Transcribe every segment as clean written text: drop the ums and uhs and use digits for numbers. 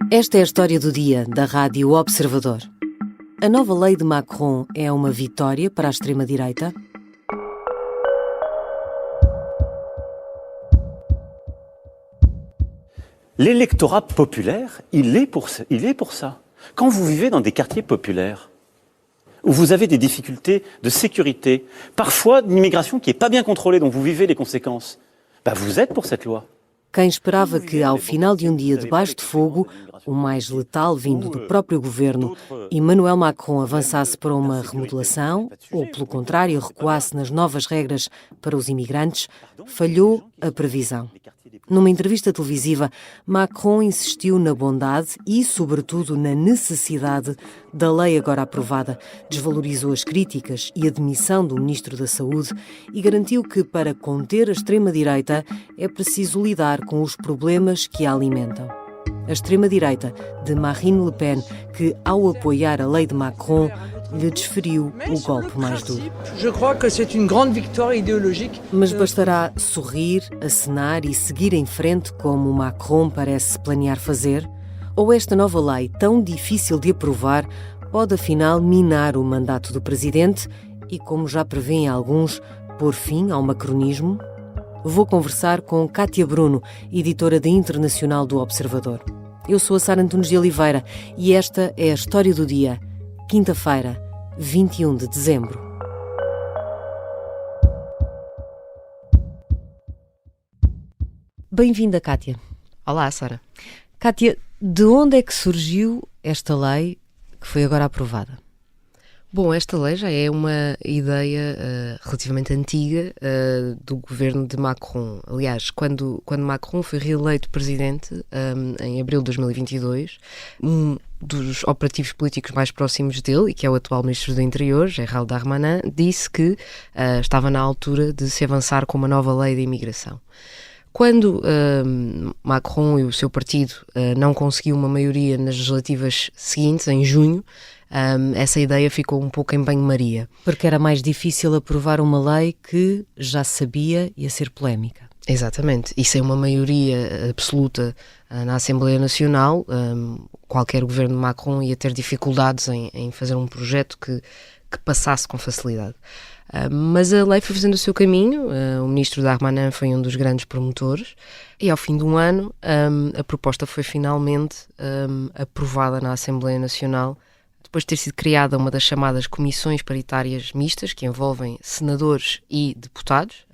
Esta é a história do dia da Rádio Observador. A nova lei de Macron é uma vitória para a extrema-direita? L'électorat populaire, il est pour ça. Quand vous vivez dans des quartiers populaires, où vous avez des difficultés de sécurité, parfois une immigration qui n'est pas bien contrôlée, dont vous vivez les conséquences, vous êtes pour cette loi. Quem esperava que, ao final de um dia debaixo de fogo, o mais letal vindo do próprio governo, Emmanuel Macron avançasse para uma remodelação, ou, pelo contrário, recuasse nas novas regras para os imigrantes, falhou a previsão. Numa entrevista televisiva, Macron insistiu na bondade e, sobretudo, na necessidade da lei agora aprovada, desvalorizou as críticas e a demissão do Ministro da Saúde e garantiu que, para conter a extrema-direita, é preciso lidar com os problemas que a alimentam. A extrema-direita de Marine Le Pen, que, ao apoiar a lei de Macron, lhe desferiu o golpe mais duro. Mas bastará sorrir, acenar e seguir em frente como Macron parece planear fazer? Ou esta nova lei, tão difícil de aprovar, pode afinal minar o mandato do presidente e, como já prevêem alguns, pôr fim ao macronismo? Vou conversar com Kátia Bruno, editora da Internacional do Observador. Eu sou a Sara Antunes de Oliveira e esta é a história do dia, quinta-feira, 21 de dezembro. Bem-vinda, Kátia. Olá, Sara. Kátia, de onde é que surgiu esta lei que foi agora aprovada? Bom, esta lei já é uma ideia relativamente antiga do governo de Macron. Aliás, quando Macron foi reeleito presidente em abril de 2022, um dos operativos políticos mais próximos dele, e que é o atual ministro do Interior, Gérald Darmanin, disse que estava na altura de se avançar com uma nova lei de imigração. Quando Macron e o seu partido não conseguiu uma maioria nas legislativas seguintes, em junho, essa ideia ficou um pouco em banho-maria. Porque era mais difícil aprovar uma lei que já sabia ia ser polémica. Exatamente, e sem uma maioria absoluta na Assembleia Nacional, qualquer governo de Macron ia ter dificuldades em fazer um projeto que passasse com facilidade. Mas a lei foi fazendo o seu caminho, o ministro Darmanin foi um dos grandes promotores, e ao fim de um ano a proposta foi finalmente aprovada na Assembleia Nacional, depois de ter sido criada uma das chamadas comissões paritárias mistas, que envolvem senadores e deputados,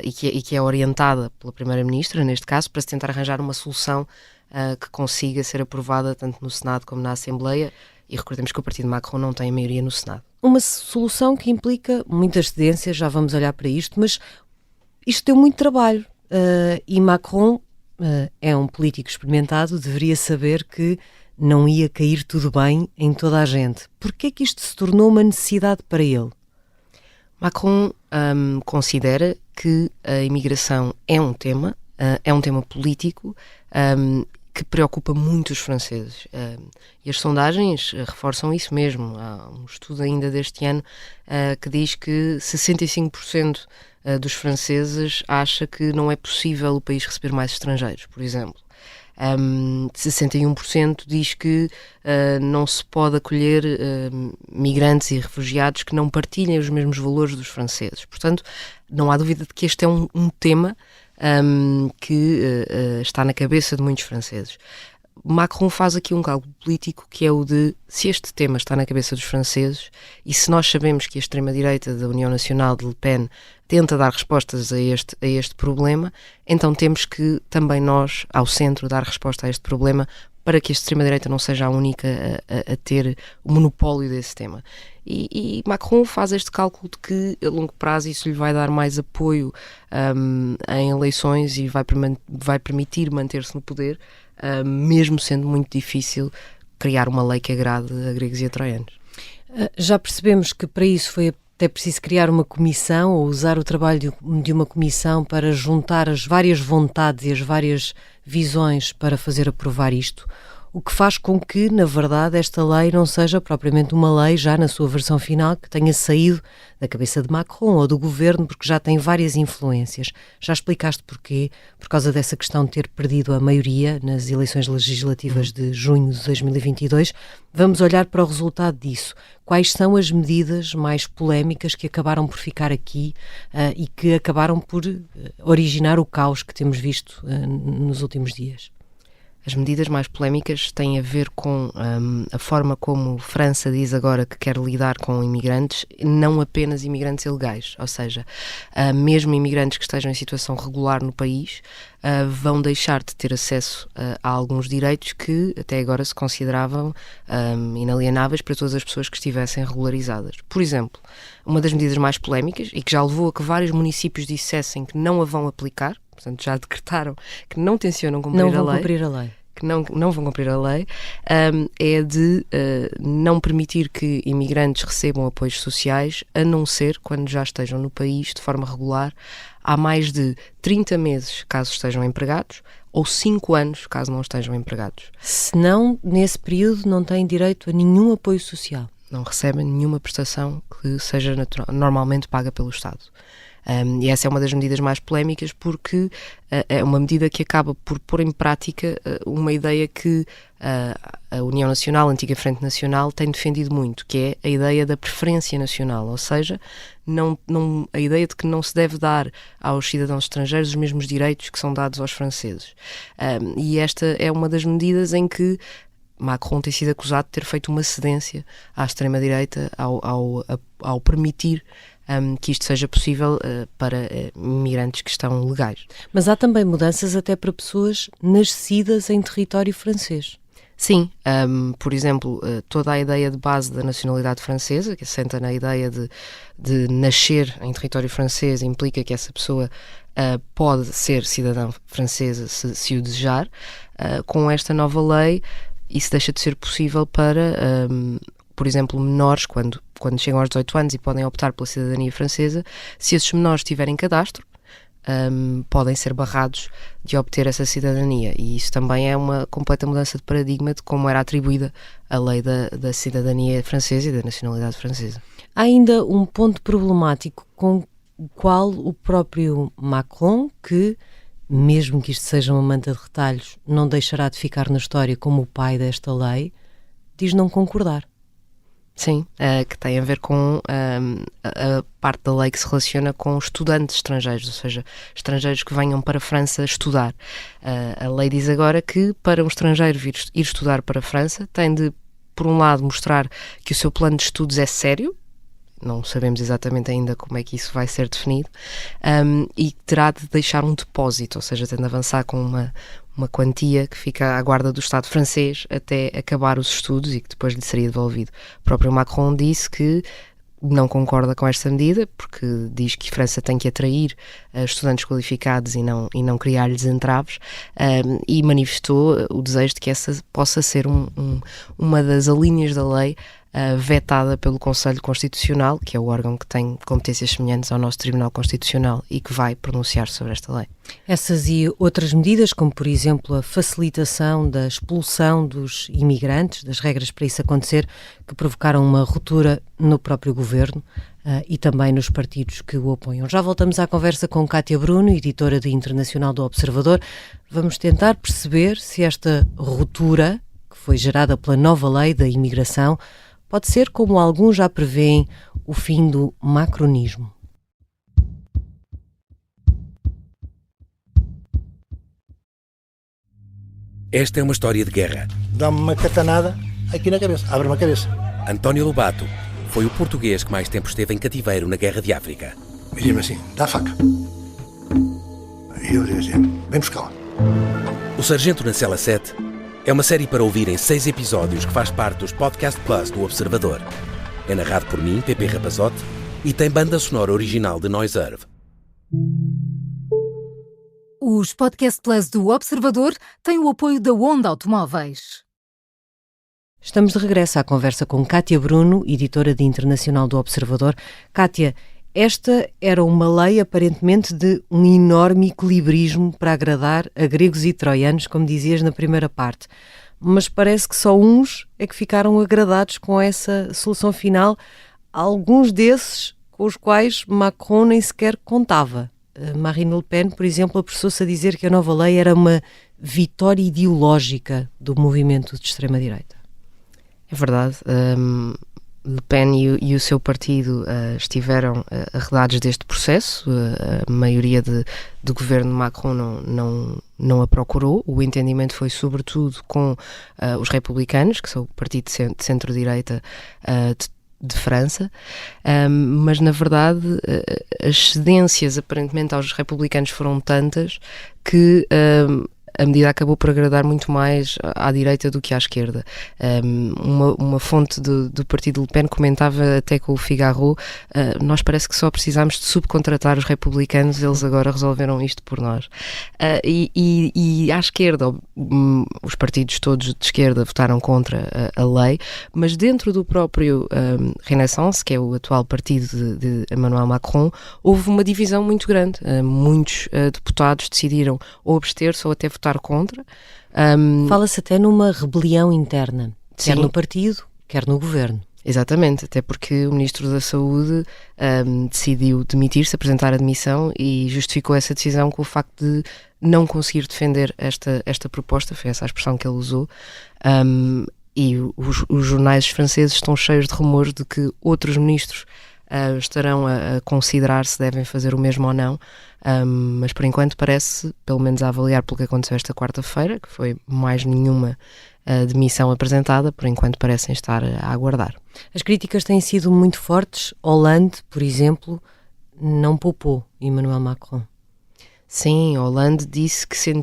e que é orientada pela Primeira-Ministra, neste caso, para se tentar arranjar uma solução que consiga ser aprovada tanto no Senado como na Assembleia, e recordemos que o partido Macron não tem a maioria no Senado. Uma solução que implica muitas cedências, já vamos olhar para isto, mas isto deu muito trabalho, e Macron é um político experimentado, deveria saber que não ia cair tudo bem em toda a gente. Porquê é que isto se tornou uma necessidade para ele? Macron considera que a imigração é um tema político que preocupa muito os franceses. E as sondagens reforçam isso mesmo. Há um estudo ainda deste ano que diz que 65% dos franceses acha que não é possível o país receber mais estrangeiros, por exemplo. 61% diz que não se pode acolher migrantes e refugiados que não partilhem os mesmos valores dos franceses. Portanto, não há dúvida de que este é um tema que está na cabeça de muitos franceses. Macron faz aqui um cálculo político que é o de, se este tema está na cabeça dos franceses e se nós sabemos que a extrema-direita da União Nacional de Le Pen tenta dar respostas a este problema, então temos que também nós, ao centro, dar resposta a este problema para que a extrema-direita não seja a única a ter o monopólio desse tema. E Macron faz este cálculo de que a longo prazo isso lhe vai dar mais apoio em eleições e vai permitir manter-se no poder, mesmo sendo muito difícil criar uma lei que agrade a gregos e a troianos. Já percebemos que para isso foi até preciso criar uma comissão ou usar o trabalho de uma comissão para juntar as várias vontades e as várias visões para fazer aprovar isto. o que faz com que, na verdade, esta lei não seja propriamente uma lei já na sua versão final que tenha saído da cabeça de Macron ou do governo, porque já tem várias influências. Já explicaste porquê, por causa dessa questão de ter perdido a maioria nas eleições legislativas de junho de 2022. Vamos olhar para o resultado disso. Quais são as medidas mais polémicas que acabaram por ficar aqui e que acabaram por originar o caos que temos visto nos últimos dias? As medidas mais polémicas têm a ver com a forma como a França diz agora que quer lidar com imigrantes, não apenas imigrantes ilegais, ou seja, mesmo imigrantes que estejam em situação regular no país vão deixar de ter acesso a alguns direitos que até agora se consideravam inalienáveis para todas as pessoas que estivessem regularizadas. Por exemplo, uma das medidas mais polémicas e que já levou a que vários municípios dissessem que não a vão aplicar, portanto já decretaram que não tencionam cumprir cumprir a lei. Que não vão cumprir a lei, é de não permitir que imigrantes recebam apoios sociais, a não ser quando já estejam no país de forma regular há mais de 30 meses, caso estejam empregados, ou 5 anos, caso não estejam empregados. Se não, nesse período não têm direito a nenhum apoio social. Não recebem nenhuma prestação que seja normalmente paga pelo Estado. E essa é uma das medidas mais polémicas porque é uma medida que acaba por pôr em prática uma ideia que a União Nacional, a antiga Frente Nacional, tem defendido muito, que é a ideia da preferência nacional, ou seja, a ideia de que não se deve dar aos cidadãos estrangeiros os mesmos direitos que são dados aos franceses. E esta é uma das medidas em que Macron tem sido acusado de ter feito uma cedência à extrema-direita ao permitir que isto seja possível para imigrantes que estão legais. Mas há também mudanças até para pessoas nascidas em território francês. Sim, por exemplo, toda a ideia de base da nacionalidade francesa, que assenta na ideia de nascer em território francês, implica que essa pessoa pode ser cidadã francesa se o desejar. Com esta nova lei, isso deixa de ser possível para, por exemplo, menores, quando chegam aos 18 anos e podem optar pela cidadania francesa, se esses menores tiverem cadastro, podem ser barrados de obter essa cidadania. E isso também é uma completa mudança de paradigma de como era atribuída a lei da cidadania francesa e da nacionalidade francesa. Há ainda um ponto problemático com o qual o próprio Macron, que, mesmo que isto seja uma manta de retalhos, não deixará de ficar na história como o pai desta lei, diz não concordar. Sim, que tem a ver com a parte da lei que se relaciona com estudantes estrangeiros, ou seja, estrangeiros que venham para a França estudar. A lei diz agora que para um estrangeiro ir estudar para a França tem de, por um lado, mostrar que o seu plano de estudos é sério, não sabemos exatamente ainda como é que isso vai ser definido, e terá de deixar um depósito, ou seja, tem de avançar com uma quantia que fica à guarda do Estado francês até acabar os estudos e que depois lhe seria devolvido. O próprio Macron disse que não concorda com esta medida, porque diz que a França tem que atrair estudantes qualificados e não criar-lhes entraves, e manifestou o desejo de que essa possa ser uma das alíneas da lei vetada pelo Conselho Constitucional, que é o órgão que tem competências semelhantes ao nosso Tribunal Constitucional e que vai pronunciar sobre esta lei. Essas e outras medidas, como por exemplo a facilitação da expulsão dos imigrantes, das regras para isso acontecer, que provocaram uma ruptura no próprio governo e também nos partidos que o apoiam. Já voltamos à conversa com Cátia Bruno, editora de Internacional do Observador. Vamos tentar perceber se esta ruptura, que foi gerada pela nova lei da imigração, pode ser, como alguns já prevêem, o fim do macronismo. Esta é uma história de guerra. Dá-me uma catanada aqui na cabeça, abre-me a cabeça. António Lobato foi o português que mais tempo esteve em cativeiro na Guerra de África. E diz-me assim, dá a faca. E eu digo assim, vem buscá-la. O Sargento na Cela 7 é uma série para ouvir em 6 episódios que faz parte dos Podcast Plus do Observador. É narrado por mim, Pepe Rapazote, e tem banda sonora original de Noiserve. Os Podcast Plus do Observador têm o apoio da Onda Automóveis. Estamos de regresso à conversa com Cátia Bruno, editora de Internacional do Observador. Cátia, esta era uma lei aparentemente de um enorme equilibrismo para agradar a gregos e troianos, como dizias na primeira parte. mas parece que só uns é que ficaram agradados com essa solução final, alguns desses com os quais Macron nem sequer contava. Marine Le Pen, por exemplo, apressou-se a dizer que a nova lei era uma vitória ideológica do movimento de extrema-direita. É verdade. Le Pen e o seu partido estiveram arredados deste processo. A maioria do governo Macron não a procurou. O entendimento foi sobretudo com os republicanos, que são o partido de centro-direita de França, mas na verdade as cedências aparentemente aos republicanos foram tantas que a medida acabou por agradar muito mais à direita do que à esquerda. Uma fonte do partido Le Pen comentava até com o Figaro, nós parece que só precisámos de subcontratar os republicanos, eles agora resolveram isto por nós. E à esquerda, os partidos todos de esquerda votaram contra a lei, mas dentro do próprio Renaissance, que é o atual partido de Emmanuel Macron, houve uma divisão muito grande. Muitos deputados decidiram ou abster-se ou até votar contra. Fala-se até numa rebelião interna, quer Sim. no partido, quer no governo. Exatamente, até porque o Ministro da Saúde decidiu demitir-se, apresentar a demissão e justificou essa decisão com o facto de não conseguir defender esta proposta, foi essa a expressão que ele usou. E os jornais franceses estão cheios de rumores de que outros ministros estarão a considerar se devem fazer o mesmo ou não, mas por enquanto parece, pelo menos a avaliar pelo que aconteceu esta quarta-feira, que foi mais nenhuma demissão apresentada, por enquanto parecem estar a aguardar. As críticas têm sido muito fortes. Hollande, por exemplo, não poupou Emmanuel Macron. Sim, Hollande disse que se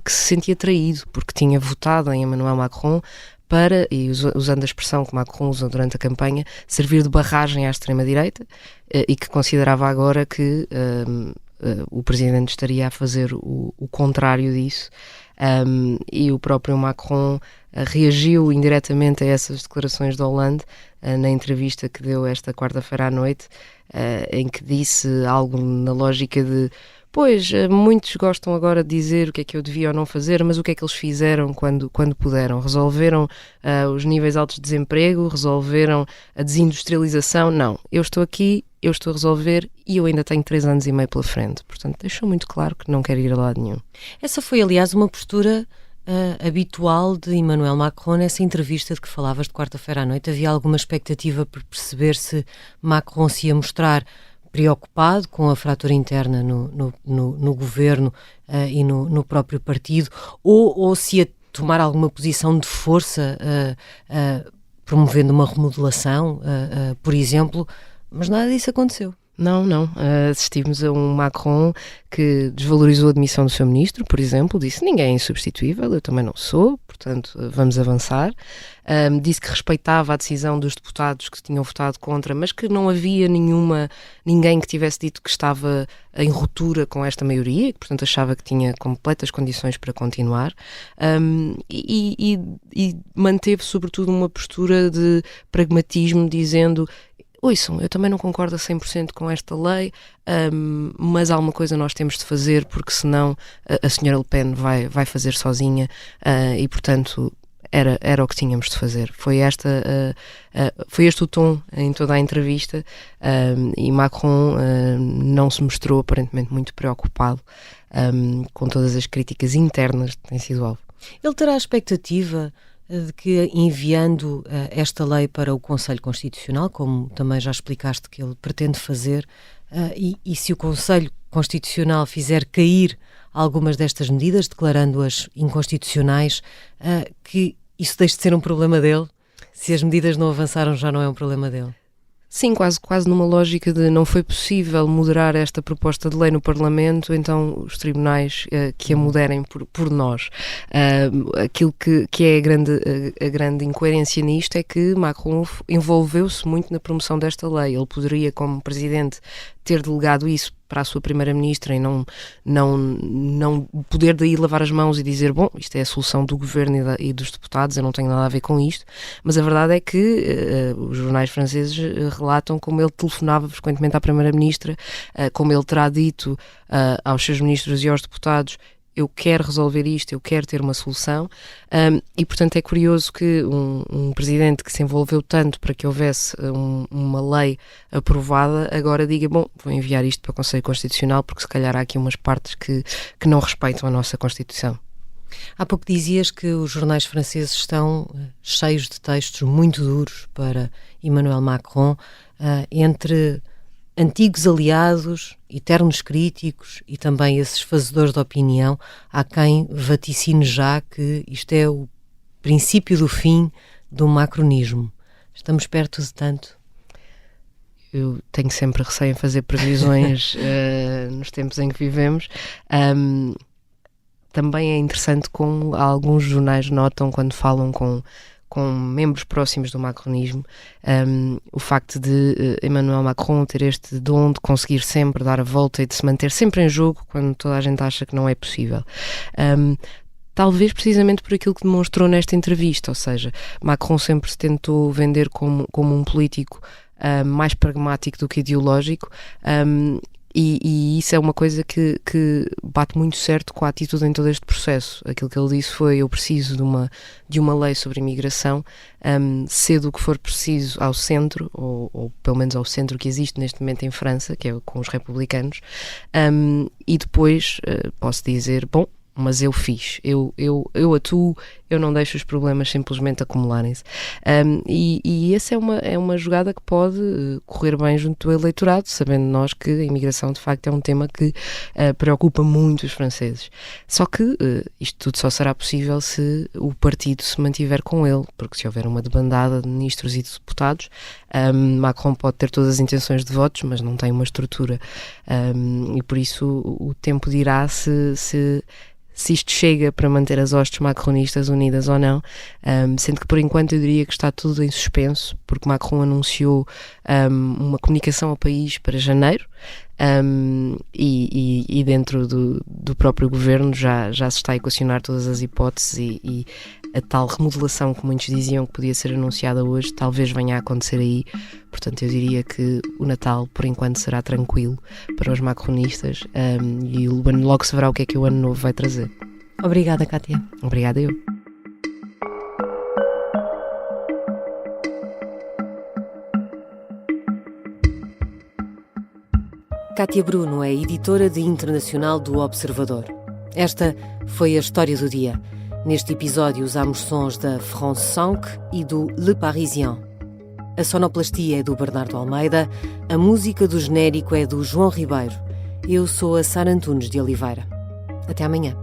sentia traído, porque tinha votado em Emmanuel Macron para, e usando a expressão que Macron usou durante a campanha, servir de barragem à extrema-direita, e que considerava agora que o presidente estaria a fazer o contrário disso. E o próprio Macron reagiu indiretamente a essas declarações de Hollande na entrevista que deu esta quarta-feira à noite, em que disse algo na lógica de: pois, muitos gostam agora de dizer o que é que eu devia ou não fazer, mas o que é que eles fizeram quando puderam? Resolveram os níveis altos de desemprego? Resolveram a desindustrialização? Não. Eu estou aqui, eu estou a resolver e eu ainda tenho 3 anos e meio pela frente. Portanto, deixou muito claro que não quer ir a lado nenhum. Essa foi, aliás, uma postura habitual de Emmanuel Macron nessa entrevista de que falavas de quarta-feira à noite. Havia alguma expectativa por perceber se Macron se ia mostrar preocupado com a fratura interna no governo e no próprio partido, ou se ia tomar alguma posição de força promovendo uma remodelação, por exemplo, mas nada disso aconteceu. Não. Assistimos a um Macron que desvalorizou a demissão do seu ministro, por exemplo, disse: ninguém é insubstituível, eu também não sou, portanto vamos avançar. Disse que respeitava a decisão dos deputados que tinham votado contra, mas que não havia ninguém que tivesse dito que estava em ruptura com esta maioria, e que portanto achava que tinha completas condições para continuar, e manteve sobretudo uma postura de pragmatismo, dizendo: ouçam, eu também não concordo a 100% com esta lei, mas alguma coisa nós temos de fazer, porque senão a senhora Le Pen vai fazer sozinha, e portanto era o que tínhamos de fazer. Foi este o tom em toda a entrevista, e Macron não se mostrou aparentemente muito preocupado com todas as críticas internas que têm sido alvo. Ele terá a expectativa de que, enviando esta lei para o Conselho Constitucional, como também já explicaste que ele pretende fazer, e se o Conselho Constitucional fizer cair algumas destas medidas, declarando-as inconstitucionais, que isso deixe de ser um problema dele? Se as medidas não avançaram, já não é um problema dele? Sim, quase numa lógica de não foi possível moderar esta proposta de lei no Parlamento, então os tribunais que a moderem por nós. Aquilo que é a grande incoerência nisto é que Macron envolveu-se muito na promoção desta lei. Ele poderia, como presidente, ter delegado isso para a sua primeira-ministra e não poder daí lavar as mãos e dizer: bom, isto é a solução do governo e dos deputados, eu não tenho nada a ver com isto. Mas a verdade é que os jornais franceses relatam como ele telefonava frequentemente à primeira-ministra, como ele terá dito aos seus ministros e aos deputados: eu quero resolver isto, eu quero ter uma solução, e portanto é curioso que um presidente que se envolveu tanto para que houvesse uma lei aprovada, agora diga, bom, vou enviar isto para o Conselho Constitucional porque se calhar há aqui umas partes que não respeitam a nossa Constituição. Há pouco dizias que os jornais franceses estão cheios de textos muito duros para Emmanuel Macron, entre antigos aliados, eternos críticos e também esses fazedores de opinião. Há quem vaticine já que isto é o princípio do fim do macronismo. Estamos perto de tanto? Eu tenho sempre receio em fazer previsões nos tempos em que vivemos. Também é interessante como alguns jornais notam quando falam com membros próximos do macronismo, o facto de Emmanuel Macron ter este dom de conseguir sempre dar a volta e de se manter sempre em jogo quando toda a gente acha que não é possível. Talvez precisamente por aquilo que demonstrou nesta entrevista, ou seja, Macron sempre se tentou vender como um político mais pragmático do que ideológico, e isso é uma coisa que bate muito certo com a atitude em todo este processo. Aquilo que ele disse foi: eu preciso de uma lei sobre imigração, cedo o que for preciso ao centro, ou pelo menos ao centro que existe neste momento em França, que é com os republicanos, e depois posso dizer, bom, mas eu fiz, eu atuo, eu não deixo os problemas simplesmente acumularem-se. E essa é uma jogada que pode correr bem junto do eleitorado, sabendo nós que a imigração de facto é um tema que preocupa muito os franceses. Só que isto tudo só será possível se o partido se mantiver com ele, porque se houver uma debandada de ministros e de deputados, Macron pode ter todas as intenções de votos, mas não tem uma estrutura, e por isso o tempo dirá se isto chega para manter as hostes macronistas unidas ou não, sendo que por enquanto eu diria que está tudo em suspenso, porque Macron anunciou uma comunicação ao país para janeiro, e dentro do próprio governo já se está a equacionar todas as hipóteses, e a tal remodelação que muitos diziam que podia ser anunciada hoje talvez venha a acontecer aí. Portanto, eu diria que o Natal por enquanto será tranquilo para os macronistas, e logo se verá o que é que o ano novo vai trazer. Obrigada, Kátia. Obrigada eu. Kátia Bruno é editora de internacional do Observador. Esta foi a história do dia. Neste episódio usámos sons da France 5 e do Le Parisien. A sonoplastia é do Bernardo Almeida, a música do genérico é do João Ribeiro. Eu sou a Sara Antunes de Oliveira. Até amanhã.